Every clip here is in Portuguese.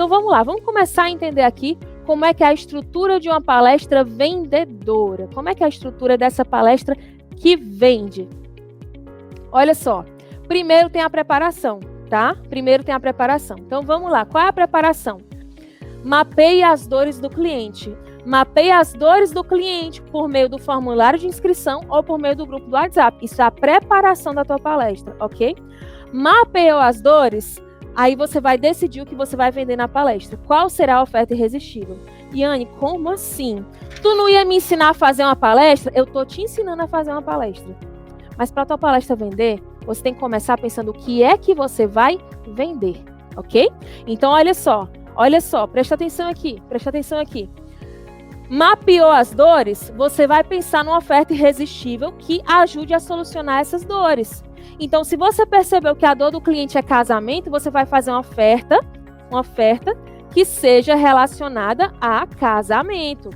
Então vamos lá, vamos começar a entender aqui como é que é a estrutura de uma palestra vendedora. Como é que é a estrutura dessa palestra que vende? Olha só, primeiro tem a preparação, tá? Primeiro tem a preparação. Então vamos lá, qual é a preparação? Mapeie as dores do cliente. Mapeie as dores do cliente por meio do formulário de inscrição ou por meio do grupo do WhatsApp. Isso é a preparação da tua palestra, ok? Mapeou as dores, aí você vai decidir o que você vai vender na palestra. Qual será a oferta irresistível? Yane, como assim? Tu não ia me ensinar a fazer uma palestra? Eu tô te ensinando a fazer uma palestra. Mas para a tua palestra vender, você tem que começar pensando o que é que você vai vender, ok? Então, olha só, presta atenção aqui. Mapeou as dores, você vai pensar numa oferta irresistível que ajude a solucionar essas dores. Então, se você percebeu que a dor do cliente é casamento, você vai fazer uma oferta que seja relacionada a casamento.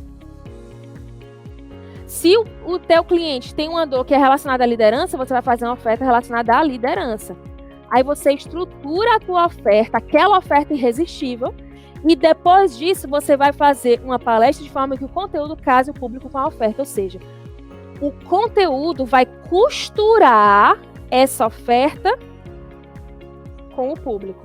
Se o teu cliente tem uma dor que é relacionada à liderança, você vai fazer uma oferta relacionada à liderança. Aí você estrutura a tua oferta, aquela oferta irresistível, e depois disso você vai fazer uma palestra de forma que o conteúdo case o público com a oferta. Ou seja, o conteúdo vai costurar essa oferta com o público.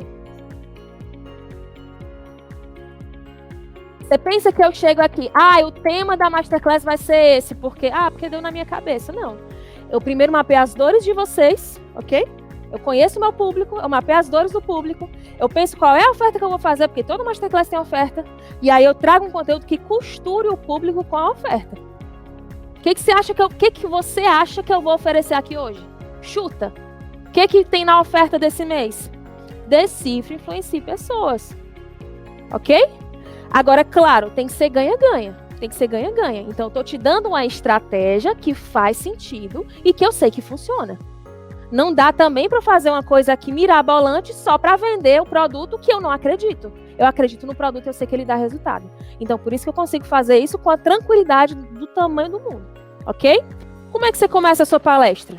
Você pensa que eu chego aqui, o tema da Masterclass vai ser esse, porque deu na minha cabeça. Não. Eu primeiro mapeio as dores de vocês, ok? Eu conheço o meu público, eu mapeio as dores do público, eu penso qual é a oferta que eu vou fazer, porque toda Masterclass tem oferta, e aí eu trago um conteúdo que costure o público com a oferta. O que você acha que eu vou oferecer aqui hoje? Chuta. O que tem na oferta desse mês? Decifre e influencie pessoas. Ok? Agora, claro, tem que ser ganha-ganha. Então, eu estou te dando uma estratégia que faz sentido e que eu sei que funciona. Não dá também para fazer uma coisa aqui mirabolante só para vender o produto que eu não acredito. Eu acredito no produto e eu sei que ele dá resultado. Então, por isso que eu consigo fazer isso com a tranquilidade do tamanho do mundo. Ok? Como é que você começa a sua palestra?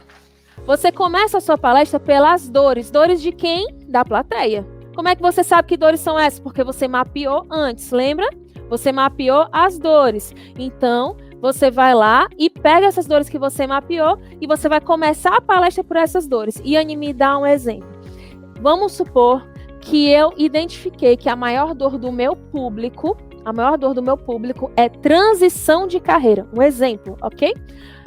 Você começa a sua palestra pelas dores. Dores de quem? Da plateia. Como é que você sabe que dores são essas? Porque você mapeou antes, lembra? Você mapeou as dores. Então, você vai lá e pega essas dores que você mapeou e você vai começar a palestra por essas dores. E Anne, me dá um exemplo. Vamos supor que eu identifiquei que a maior dor do meu público é transição de carreira. Um exemplo, ok?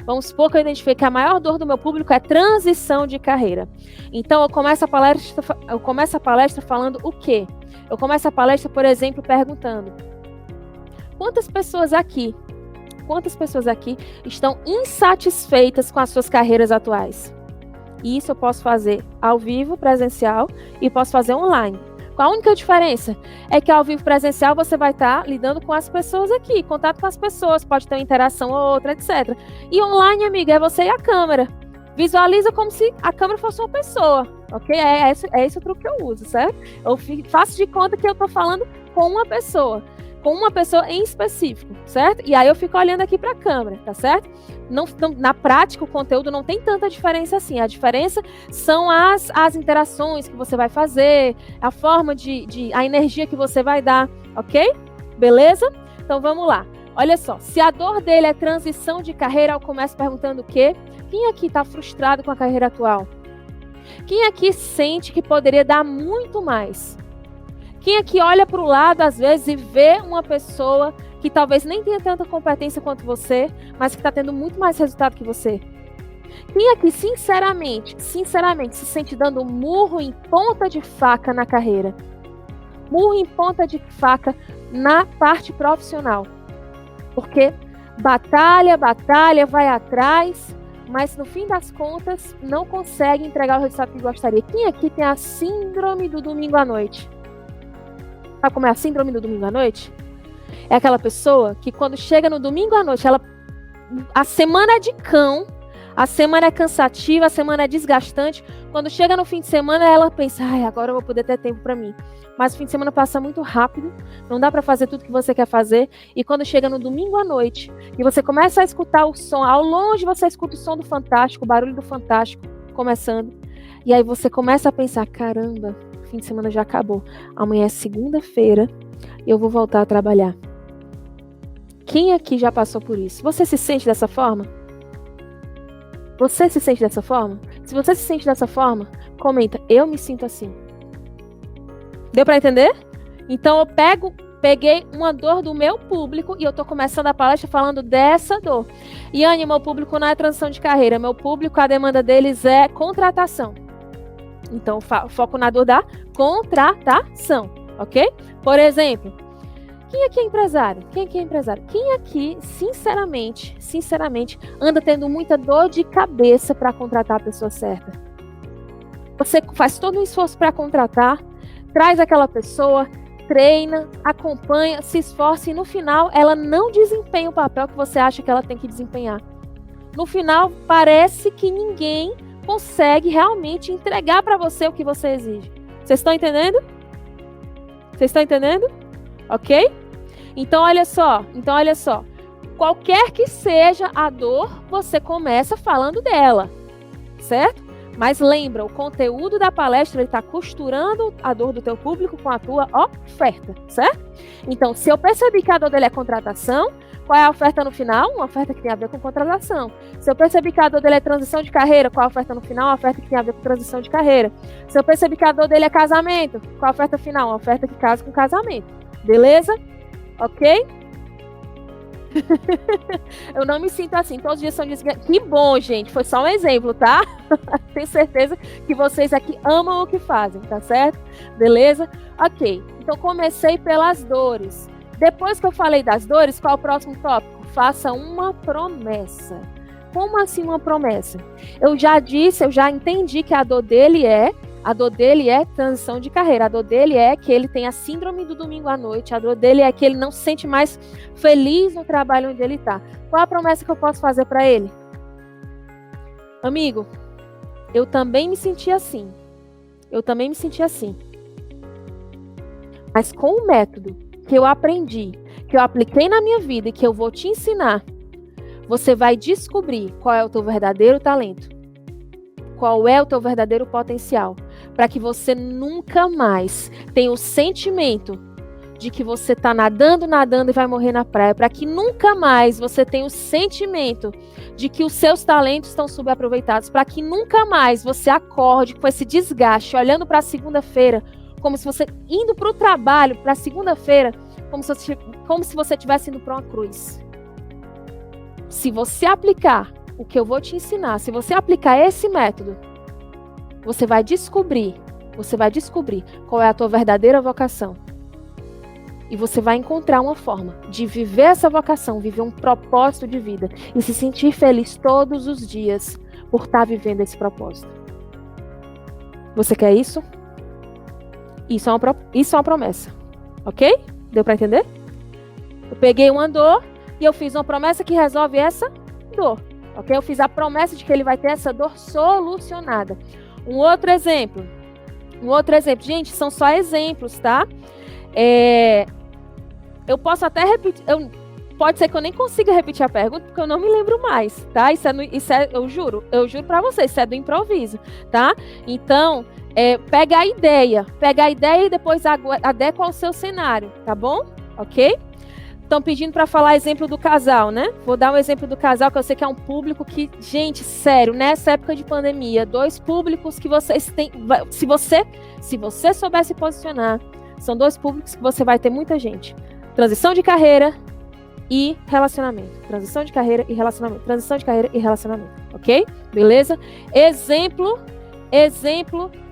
Vamos supor que eu identifiquei que a maior dor do meu público é transição de carreira. Então, eu começo a palestra falando o quê? Eu começo a palestra, por exemplo, perguntando: quantas pessoas aqui estão insatisfeitas com as suas carreiras atuais? E isso eu posso fazer ao vivo, presencial, e posso fazer online. Qual a única diferença? É que ao vivo presencial você vai estar lidando com as pessoas aqui, contato com as pessoas, pode ter uma interação ou outra, etc. E online, amiga, é você e a câmera. Visualiza como se a câmera fosse uma pessoa, ok? É esse o truque que eu uso, certo? Eu faço de conta que eu estou falando com uma pessoa em específico, certo? E aí eu fico olhando aqui para a câmera, tá certo? Na prática, o conteúdo não tem tanta diferença assim. A diferença são as interações que você vai fazer, a forma a energia que você vai dar, ok? Beleza? Então vamos lá. Olha só, se a dor dele é transição de carreira, eu começo perguntando o quê? Quem aqui está frustrado com a carreira atual? Quem aqui sente que poderia dar muito mais? Quem aqui olha para o lado, às vezes, e vê uma pessoa que talvez nem tenha tanta competência quanto você, mas que está tendo muito mais resultado que você? Quem aqui, sinceramente, se sente dando murro em ponta de faca na carreira? Murro em ponta de faca na parte profissional. Porque batalha, vai atrás, mas no fim das contas, não consegue entregar o resultado que gostaria. Quem aqui tem a síndrome do domingo à noite? Sabe como é a síndrome do domingo à noite? É aquela pessoa que quando chega no domingo à noite, a semana é de cão, a semana é cansativa, a semana é desgastante. Quando chega no fim de semana, ela pensa: agora eu vou poder ter tempo para mim. Mas o fim de semana passa muito rápido, não dá para fazer tudo que você quer fazer. E quando chega no domingo à noite, e você começa a escutar o som, ao longe você escuta o som do Fantástico, o barulho do Fantástico começando. E aí você começa a pensar: caramba, fim de semana já acabou. Amanhã é segunda-feira e eu vou voltar a trabalhar. Quem aqui já passou por isso? Você se sente dessa forma? Você se sente dessa forma? Se você se sente dessa forma, comenta, eu me sinto assim. Deu para entender? Então eu peguei uma dor do meu público e eu tô começando a palestra falando dessa dor. Yane, meu público não é transição de carreira, meu público, a demanda deles é contratação. Então foco na dor da contratação, ok? Por exemplo, quem aqui é empresário? Quem aqui é empresário? Quem aqui, sinceramente, anda tendo muita dor de cabeça para contratar a pessoa certa? Você faz todo um esforço para contratar, traz aquela pessoa, treina, acompanha, se esforça e no final ela não desempenha o papel que você acha que ela tem que desempenhar. No final, parece que ninguém consegue realmente entregar para você o que você exige. Vocês estão entendendo? Vocês estão entendendo? Ok? Então, olha só. Qualquer que seja a dor, você começa falando dela, certo? Mas lembra, o conteúdo da palestra está costurando a dor do teu público com a tua oferta, certo? Então, se eu percebi que a dor dele é contratação, qual é a oferta no final? Uma oferta que tem a ver com contratação. Se eu percebi que a dor dele é transição de carreira, qual é a oferta no final? Uma oferta que tem a ver com transição de carreira. Se eu percebi que a dor dele é casamento, qual é a oferta final? Uma oferta que casa com casamento. Beleza? Ok? Eu não me sinto assim, todos os dias são dias. Que bom, gente, foi só um exemplo, tá? Tenho certeza que vocês aqui amam o que fazem, tá certo? Beleza? Ok, então comecei pelas dores. Depois que eu falei das dores, qual é o próximo tópico? Faça uma promessa. Como assim uma promessa? Eu já entendi que a dor dele é transição de carreira. A dor dele é que ele tem a síndrome do domingo à noite. A dor dele é que ele não se sente mais feliz no trabalho onde ele está. Qual a promessa que eu posso fazer para ele? Amigo, eu também me senti assim. Mas com o método que eu aprendi, que eu apliquei na minha vida e que eu vou te ensinar, você vai descobrir qual é o teu verdadeiro talento. Qual é o teu verdadeiro potencial, para que você nunca mais tenha o sentimento de que você está nadando e vai morrer na praia, para que nunca mais você tenha o sentimento de que os seus talentos estão subaproveitados, para que nunca mais você acorde com esse desgaste, olhando para a segunda-feira, como se você indo para o trabalho, para a segunda-feira, como se você estivesse indo para uma cruz. Se você aplicar o que eu vou te ensinar, se você aplicar esse método, você vai descobrir qual é a tua verdadeira vocação. E você vai encontrar uma forma de viver essa vocação, viver um propósito de vida e se sentir feliz todos os dias por estar vivendo esse propósito. Você quer isso? Isso é uma promessa, ok? Deu para entender? Eu peguei uma dor e eu fiz uma promessa que resolve essa dor. Ok? Eu fiz a promessa de que ele vai ter essa dor solucionada. Um outro exemplo. Gente, são só exemplos, tá? Eu posso até repetir. Pode ser que eu nem consiga repetir a pergunta, porque eu não me lembro mais, tá? Eu juro pra vocês, isso é do improviso, tá? Então, pega a ideia e depois adequa ao seu cenário, tá bom? Ok? Estão pedindo para falar exemplo do casal, né? Vou dar um exemplo do casal, que eu sei que é um público que, gente, sério, nessa época de pandemia, 2 públicos que vocês têm, se você souber se posicionar, são 2 públicos que você vai ter muita gente. Transição de carreira e relacionamento. Transição de carreira e relacionamento. Ok? Beleza? Exemplo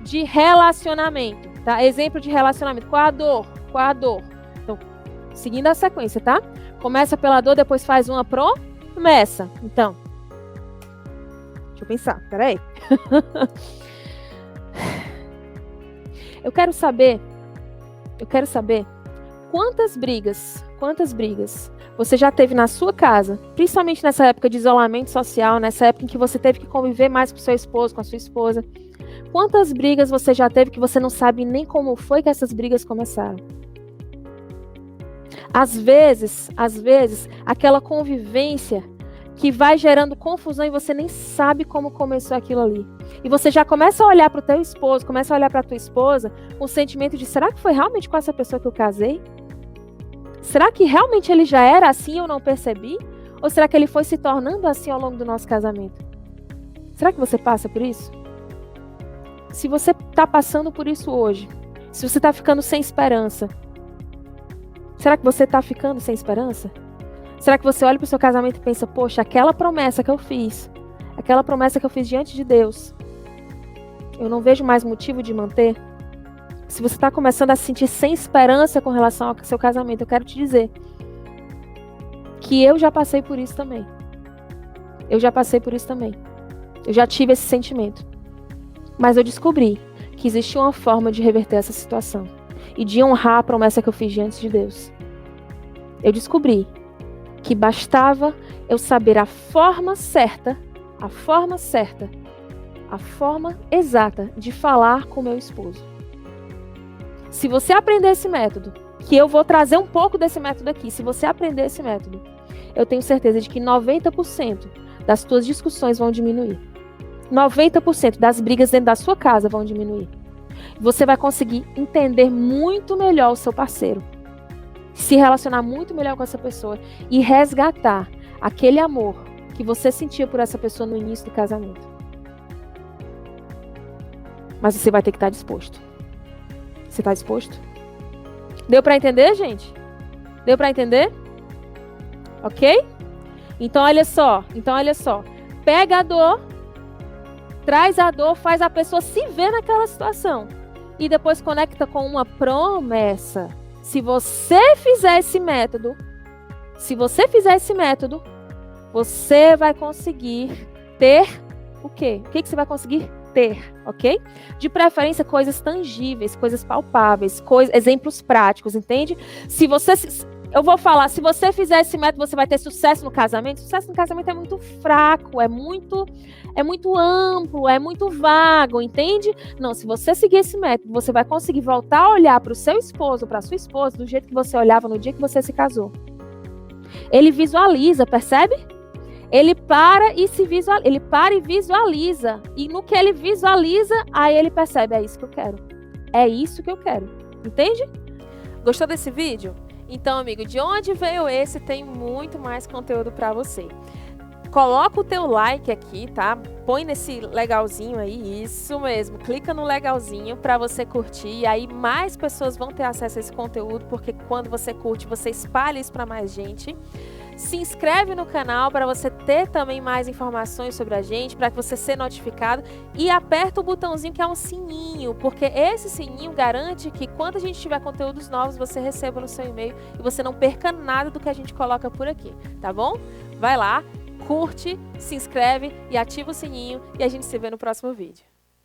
de relacionamento, tá? Exemplo de relacionamento. Qual a dor? Então, seguindo a sequência, tá? Começa pela dor, depois faz uma promessa. Então, deixa eu pensar, peraí. Eu quero saber quantas brigas você já teve na sua casa, principalmente nessa época de isolamento social, nessa época em que você teve que conviver mais com seu esposo, com a sua esposa. Quantas brigas você já teve que você não sabe nem como foi que essas brigas começaram? Às vezes, aquela convivência que vai gerando confusão e você nem sabe como começou aquilo ali. E você já começa a olhar para o teu esposo, começa a olhar para a tua esposa com o sentimento de, será que foi realmente com essa pessoa que eu casei? Será que realmente ele já era assim e eu não percebi? Ou será que ele foi se tornando assim ao longo do nosso casamento? Será que você passa por isso? Se você está passando por isso hoje, se você está ficando sem esperança, será que você está ficando sem esperança? Será que você olha para o seu casamento e pensa, poxa, aquela promessa que eu fiz diante de Deus, eu não vejo mais motivo de manter? Se você está começando a se sentir sem esperança com relação ao seu casamento, eu quero te dizer que eu já passei por isso também. Eu já tive esse sentimento. Mas eu descobri que existia uma forma de reverter essa situação e de honrar a promessa que eu fiz diante de Deus. Eu descobri que bastava eu saber a forma certa, a forma exata de falar com meu esposo. Se você aprender esse método, que eu vou trazer um pouco desse método aqui, se você aprender esse método, eu tenho certeza de que 90% das tuas discussões vão diminuir. 90% das brigas dentro da sua casa vão diminuir. Você vai conseguir entender muito melhor o seu parceiro, se relacionar muito melhor com essa pessoa e resgatar aquele amor que você sentia por essa pessoa no início do casamento. Mas você vai ter que estar disposto. Você está disposto? Deu para entender, gente? Deu para entender? Ok? Então, olha só. Pega a dor, traz a dor, faz a pessoa se ver naquela situação. E depois conecta com uma promessa. Se você fizer esse método, você vai conseguir ter o quê? O que você vai conseguir ter, ok? De preferência, coisas tangíveis, coisas palpáveis, exemplos práticos, entende? Eu vou falar, se você fizer esse método, você vai ter sucesso no casamento. Sucesso no casamento é muito fraco, é muito amplo, é muito vago, entende? Não, se você seguir esse método, você vai conseguir voltar a olhar para o seu esposo, para a sua esposa, do jeito que você olhava no dia que você se casou. Ele visualiza, percebe? Ele para e visualiza. E no que ele visualiza, aí ele percebe, é isso que eu quero. É isso que eu quero. Entende? Gostou desse vídeo? Então, amigo, de onde veio esse, tem muito mais conteúdo para você. Coloca o teu like aqui, tá? Põe nesse legalzinho aí, isso mesmo. Clica no legalzinho para você curtir. E aí mais pessoas vão ter acesso a esse conteúdo, porque quando você curte, você espalha isso para mais gente. Se inscreve no canal para você ter também mais informações sobre a gente, para que você seja notificado. E aperta o botãozinho que é um sininho, porque esse sininho garante que quando a gente tiver conteúdos novos, você receba no seu e-mail e você não perca nada do que a gente coloca por aqui, tá bom? Vai lá, curte, se inscreve e ativa o sininho e a gente se vê no próximo vídeo.